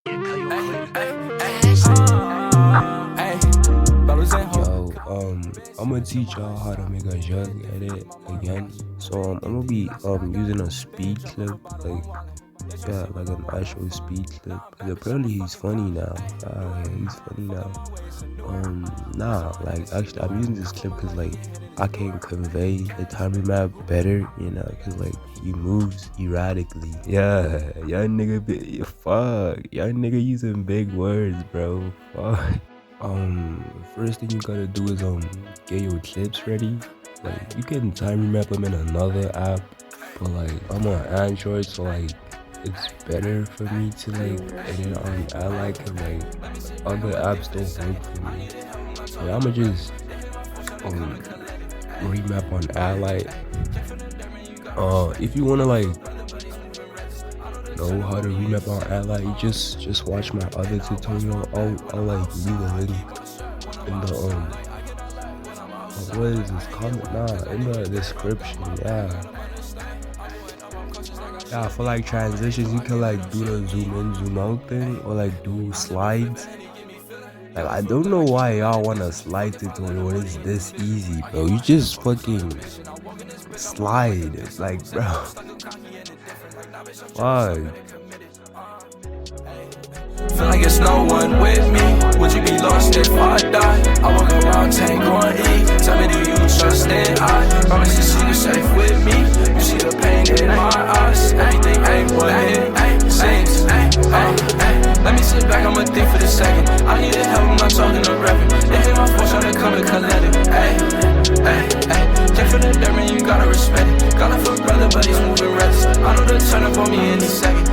I'm gonna teach y'all how to make a jugg edit again. So I'm gonna be using a speed clip, like an actual speed clip. Apparently he's funny now. He's funny now. Actually I'm using this clip because like I can convey the time remap better, because like he moves erratically. Young nigga using big words, bro. Fuck. First thing you gotta do is get your clips ready. Like you can time remap them in another app, but like I'm on Android, so like it's better for me to like edit on alight, cause like other apps don't work for me. So I'ma just remap on alight. If you wanna like know how to remap on alight, just watch my other tutorial. I'll like leave a link in the what is this comment? In the description. For like transitions, you can like do the zoom in, zoom out thing, or like do slides. Like I don't know why y'all want a slide tutorial when it's this easy, bro. You just fucking slide. It's like, bro. Fuck. Feel like it's no one with me. Would you be lost if I die? I walk around Tango and E. Tell me, do you trust in I? Promise to see you safe with me. You see the pain in my eyes. Everything ain't what it seems. Let me sit back, I'ma think for the second. I need help, I'm not talking to rapping. They hit my force, trying to come and collect it. Came for the dirt, man, you gotta respect it. Got a foot brother, but he's moving reckless. I know they'll turn up on me any second.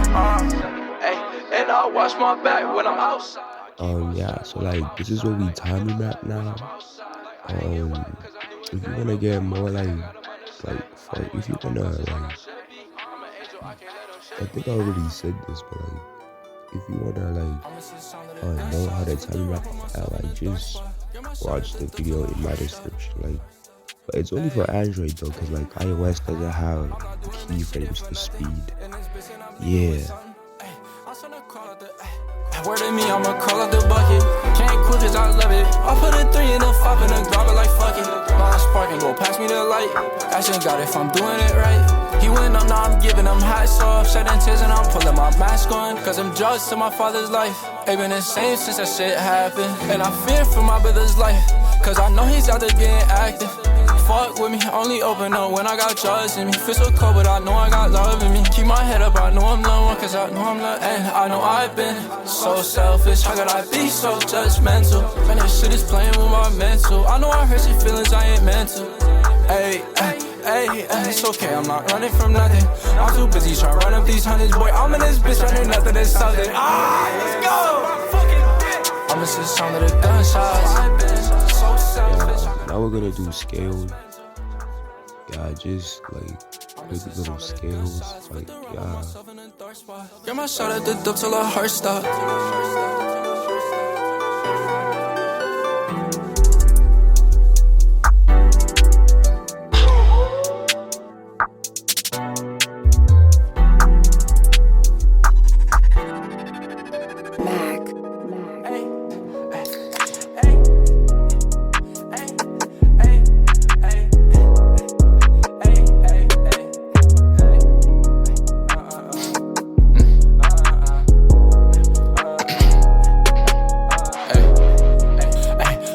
And I'll watch my back when I'm outside. So like this is what we time remap now. If you wanna get more if you wanna I think I already said this, but like if you wanna know how to time remap just watch the video in my description. But it's only for Android though, cause like iOS doesn't have keyframes for speed. Word to me, I'ma crawl out the bucket. Can't quit cause I love it. I put a 3 and a 5 and a grab it like fuck it. My sparking, go pass me the light. Action got it if I'm doing it right. He went up, now I'm giving him hats off. Shedding tears and I'm pulling my mask on. Cause I'm drugs to my father's life. Ain't been the same since that shit happened. And I fear for my brother's life. Cause I know he's out there getting active. Fuck with me, only open up when I got trust in me. Feel so cold, but I know I got love in me. Keep my head up, I know I'm low, cause I know I'm loved. And I know I've been so selfish. How could I be so judgmental? Man, this shit is playing with my mental. I know I hurt your feelings, I ain't meant to. Hey, it's okay, I'm not running from nothing. I'm too busy trying to run up these hundreds. Boy, I'm in this bitch running nothing, it's something. Let's go! I'ma sit some of the gunshots. Now we're gonna do scales. Just like big little scales. Get my shot at the dope till her heart stop.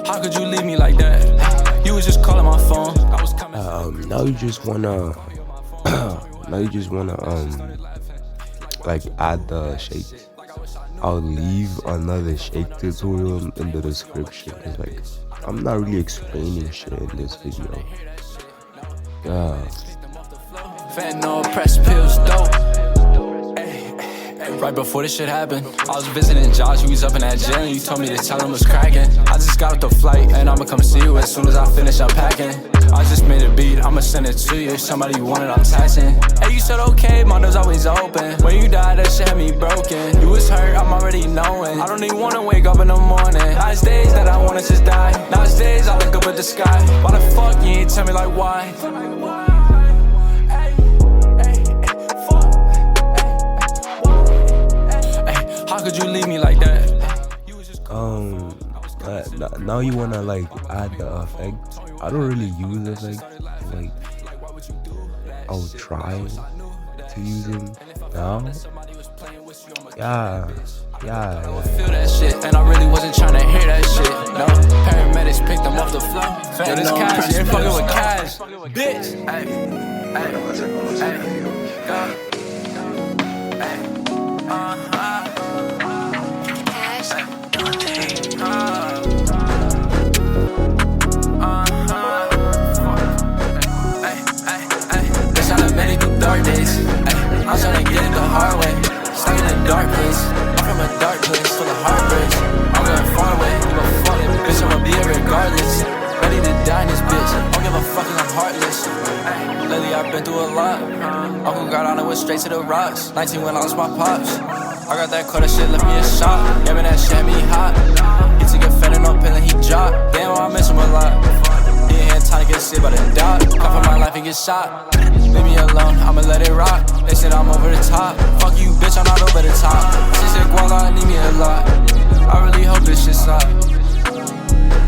How could you leave me like that? You was just calling my phone. I was coming. Now you just wanna add the shakes. I'll leave another shake tutorial in the description, cause like I'm not really explaining shit in this video. Fentanyl, press pills, dope. Right before this shit happened, I was visiting Josh, you was up in that jail, and you told me to tell him what's cracking. I just got off the flight, and I'ma come see you as soon as I finish unpacking. I just made a beat, I'ma send it to you. If somebody want it, I'm taxing. Hey, you said okay, my door's always open. When you died, that shit had me broken. You was hurt, I'm already knowing. I don't even wanna wake up in the morning. Nice days that I wanna just die. Nice days I look up at the sky. Why the fuck you ain't tell me like why? How could you leave me like that? Now you wanna like add the effect. I don't really use effect. Like, I'll try to use them now. Yeah. I would feel that shit, and I really wasn't trying to hear that shit. No, paramedics picked them off the floor. Yo, this cash, you ain't fucking with cash, bitch. Ay, ay, ay, go. Ay, bitch, I done made it through dark days. I'm tryna get it the hard way. Stuck in a dark place. I'm from a dark place full of heartbreaks. I'm going far away. Give a fuck, bitch. I'ma be here regardless. Ready to die in this bitch. Don't give a fuck 'cause I'm heartless. Lately I've been through a lot. Uncle got on and went straight to the rocks. 19 when I lost my pops. I got that quarter shit, left me a shot. Yeah, man, that shit had me hot. He took a fed and no pill and he dropped. Damn, I miss him a lot. He ain't had time to get sick by the dog. Come for my life and get shot. Leave me alone, I'ma let it rock. They said I'm over the top. Fuck you, bitch, I'm not over the top. She said, Guala, I need me a lot. I really hope this shit stop.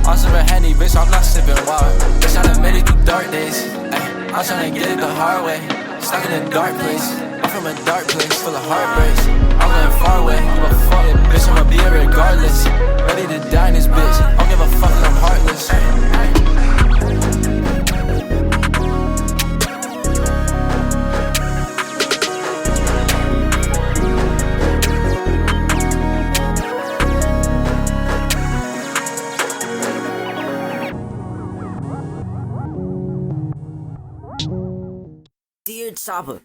I'm sipping Henny, bitch, I'm not sipping water. Bitch, I done made it through dark days. Ay, I'm tryna get it the hard way. Stuck in a dark place. I'm from a dark place full of heartbreaks. I'm going far away, give a fuck, bitch, I'ma be here regardless. Ready to die in this bitch. I don't give a fuck, I'm heartless. Dear Chopper,